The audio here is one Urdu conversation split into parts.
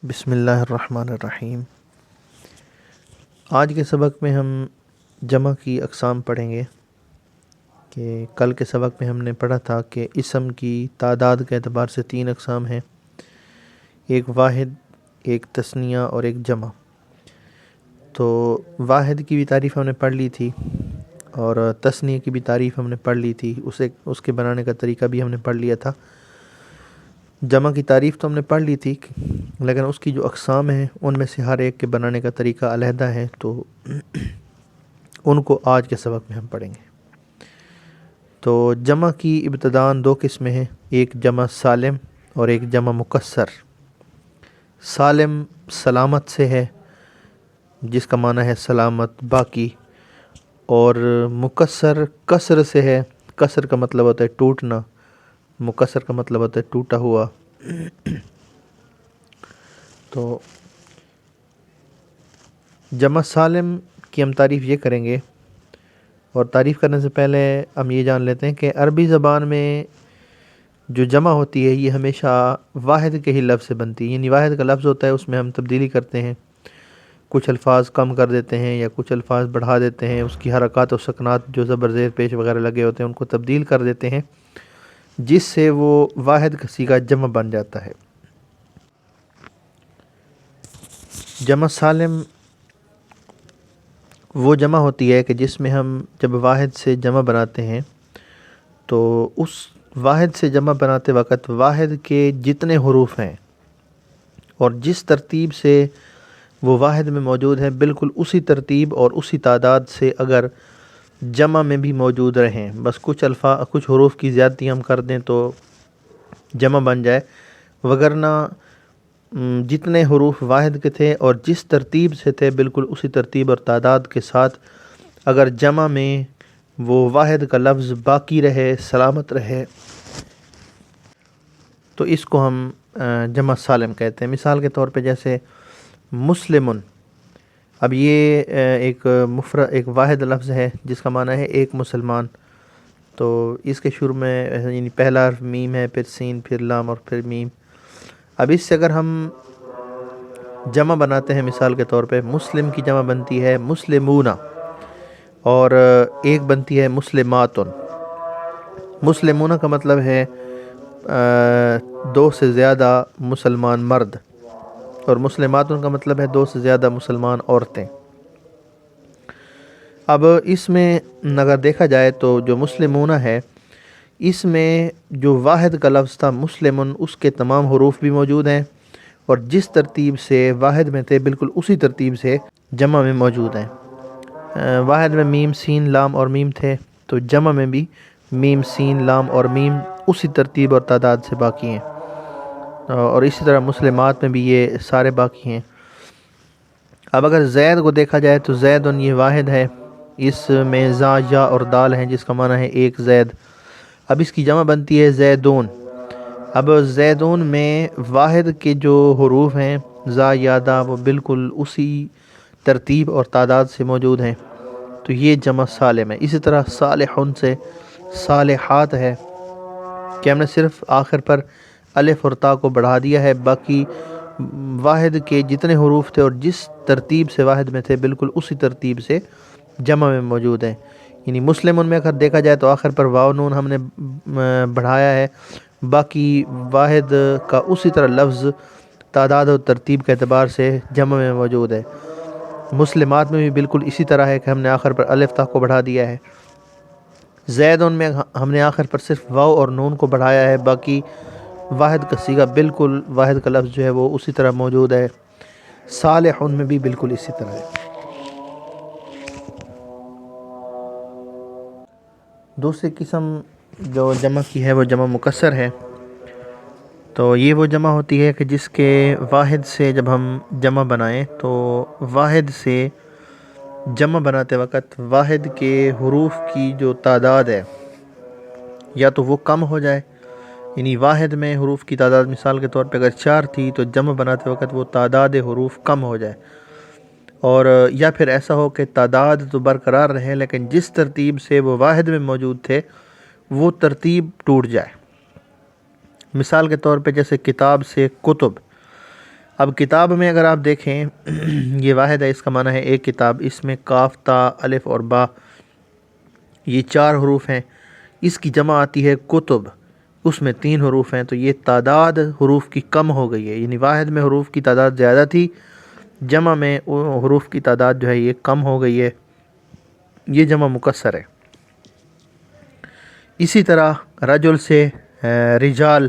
بسم اللہ الرحمن الرحیم۔ آج کے سبق میں ہم جمع کی اقسام پڑھیں گے کہ کل کے سبق میں ہم نے پڑھا تھا کہ اسم کی تعداد کے اعتبار سے 3 اقسام ہیں، ایک واحد، ایک تثنیہ اور ایک جمع۔ تو واحد کی بھی تعریف ہم نے پڑھ لی تھی اور تثنیہ کی بھی تعریف ہم نے پڑھ لی تھی، اس کے بنانے کا طریقہ بھی ہم نے پڑھ لیا تھا۔ جمع کی تعریف تو ہم نے پڑھ لی تھی، لیکن اس کی جو اقسام ہیں ان میں سے ہر ایک کے بنانے کا طریقہ علیحدہ ہے، تو ان کو آج کے سبق میں ہم پڑھیں گے۔ تو جمع کی ابتداً 2 قسمیں ہیں، ایک جمع سالم اور ایک جمع مکسر۔ سالم سلامت سے ہے، جس کا معنی ہے سلامت، باقی، اور مکسر کسر سے ہے۔ کسر کا مطلب ہوتا ہے ٹوٹنا، مکسر کا مطلب ہوتا ہے ٹوٹا ہوا۔ تو جمع سالم کی ہم تعریف یہ کریں گے، اور تعریف کرنے سے پہلے ہم یہ جان لیتے ہیں کہ عربی زبان میں جو جمع ہوتی ہے یہ ہمیشہ واحد کے ہی لفظ سے بنتی ہے، یعنی واحد کا لفظ ہوتا ہے، اس میں ہم تبدیلی کرتے ہیں، کچھ الفاظ کم کر دیتے ہیں یا کچھ الفاظ بڑھا دیتے ہیں، اس کی حرکات و سکنات جو زبر زیر پیش وغیرہ لگے ہوتے ہیں ان کو تبدیل کر دیتے ہیں، جس سے وہ واحد کا صیغہ جمع بن جاتا ہے۔ جمع سالم وہ جمع ہوتی ہے کہ جس میں ہم جب واحد سے جمع بناتے ہیں تو اس واحد سے جمع بناتے وقت واحد کے جتنے حروف ہیں اور جس ترتیب سے وہ واحد میں موجود ہیں، بالکل اسی ترتیب اور اسی تعداد سے اگر جمع میں بھی موجود رہیں، بس کچھ حروف کی زیادتی ہم کر دیں تو جمع بن جائے، وگرنہ جتنے حروف واحد کے تھے اور جس ترتیب سے تھے بالکل اسی ترتیب اور تعداد کے ساتھ اگر جمع میں وہ واحد کا لفظ باقی رہے، سلامت رہے، تو اس کو ہم جمع سالم کہتے ہیں۔ مثال کے طور پہ جیسے مسلمن، اب یہ ایک واحد لفظ ہے جس کا معنی ہے ایک مسلمان، تو اس کے شروع میں یعنی پہلا حرف میم ہے، پھر سین، پھر لام اور پھر میم۔ اب اس سے اگر ہم جمع بناتے ہیں، مثال کے طور پہ مسلم کی جمع بنتی ہے مسلمون اور ایک بنتی ہے مسلماتن۔ مسلمون کا مطلب ہے 2 سے زیادہ مسلمان مرد، اور مسلماتن کا مطلب ہے 2 سے زیادہ مسلمان عورتیں۔ اب اس میں اگر دیکھا جائے تو جو مسلمون ہے، اس میں جو واحد کا لفظ تھا مسلمن، اس کے تمام حروف بھی موجود ہیں اور جس ترتیب سے واحد میں تھے بالکل اسی ترتیب سے جمع میں موجود ہیں۔ واحد میں میم، سین، لام اور میم تھے، تو جمع میں بھی میم، سین، لام اور میم اسی ترتیب اور تعداد سے باقی ہیں، اور اسی طرح مسلمات میں بھی یہ سارے باقی ہیں۔ اب اگر زید کو دیکھا جائے تو زیدن یہ واحد ہے، اس میں زا، یا اور دال ہیں جس کا معنی ہے ایک زید۔ اب اس کی جمع بنتی ہے زیدون۔ اب زیدون میں واحد کے جو حروف ہیں زا، یا، دا، وہ بالکل اسی ترتیب اور تعداد سے موجود ہیں، تو یہ جمع سالم ہے۔ اسی طرح صالحون سے صالحات ہے کہ ہم نے صرف آخر پر الف اور تا کو بڑھا دیا ہے، باقی واحد کے جتنے حروف تھے اور جس ترتیب سے واحد میں تھے بالکل اسی ترتیب سے جمع میں موجود ہیں۔ یعنی مسلمون میں اگر دیکھا جائے تو آخر پر واو نون ہم نے بڑھایا ہے، باقی واحد کا اسی طرح لفظ تعداد اور ترتیب کے اعتبار سے جمع میں موجود ہے۔ مسلمات میں بھی بالکل اسی طرح ہے کہ ہم نے آخر پر الف تا کو بڑھا دیا ہے۔ زیدون میں ہم نے آخر پر صرف واو اور نون کو بڑھایا ہے، باقی واحد کا صیغہ بالکل واحد کا لفظ جو ہے وہ اسی طرح موجود ہے۔ صالحون میں بھی بالکل اسی طرح ہے۔ دوسری قسم جو جمع کی ہے وہ جمع مکسر ہے۔ تو یہ وہ جمع ہوتی ہے کہ جس کے واحد سے جب ہم جمع بنائیں تو واحد سے جمع بناتے وقت واحد کے حروف کی جو تعداد ہے یا تو وہ کم ہو جائے، یعنی واحد میں حروف کی تعداد مثال کے طور پہ اگر 4 تھی تو جمع بناتے وقت وہ تعداد حروف کم ہو جائے، اور یا پھر ایسا ہو کہ تعداد تو برقرار رہے لیکن جس ترتیب سے وہ واحد میں موجود تھے وہ ترتیب ٹوٹ جائے۔ مثال کے طور پہ جیسے کتاب سے کتب، اب کتاب میں اگر آپ دیکھیں یہ واحد ہے، اس کا معنی ہے ایک کتاب، اس میں کاف، تا، الف اور با یہ 4 حروف ہیں۔ اس کی جمع آتی ہے کتب، اس میں 3 حروف ہیں، تو یہ تعداد حروف کی کم ہو گئی ہے، یعنی واحد میں حروف کی تعداد زیادہ تھی، جمع میں حروف کی تعداد جو ہے یہ کم ہو گئی ہے، یہ جمع مکسر ہے۔ اسی طرح رجل سے رجال،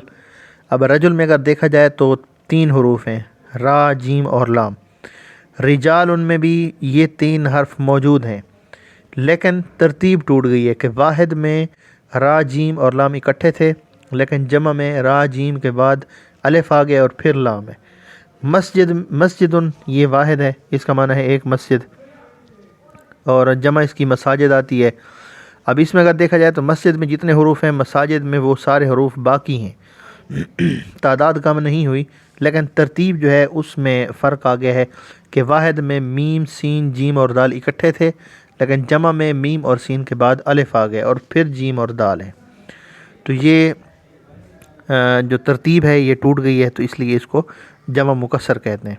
اب رجل میں اگر دیکھا جائے تو 3 حروف ہیں، را، جیم اور لام۔ رجال ان میں بھی یہ 3 حرف موجود ہیں، لیکن ترتیب ٹوٹ گئی ہے کہ واحد میں را، جیم اور لام اکٹھے تھے، لیکن جمع میں را، جیم کے بعد الف آ گیا اور پھر لام ہے۔ مسجد یہ واحد ہے، اس کا معنی ہے ایک مسجد، اور جمع اس کی مساجد آتی ہے۔ اب اس میں اگر دیکھا جائے تو مسجد میں جتنے حروف ہیں، مساجد میں وہ سارے حروف باقی ہیں، تعداد کم نہیں ہوئی، لیکن ترتیب جو ہے اس میں فرق آ گیا ہے کہ واحد میں میم، سین، جیم اور دال اکٹھے تھے، لیکن جمع میں میم اور سین کے بعد الف آ گیا اور پھر جیم اور دال ہے۔ تو یہ جو ترتیب ہے یہ ٹوٹ گئی ہے، تو اس لیے اس کو جمع مکسر کہتے ہیں۔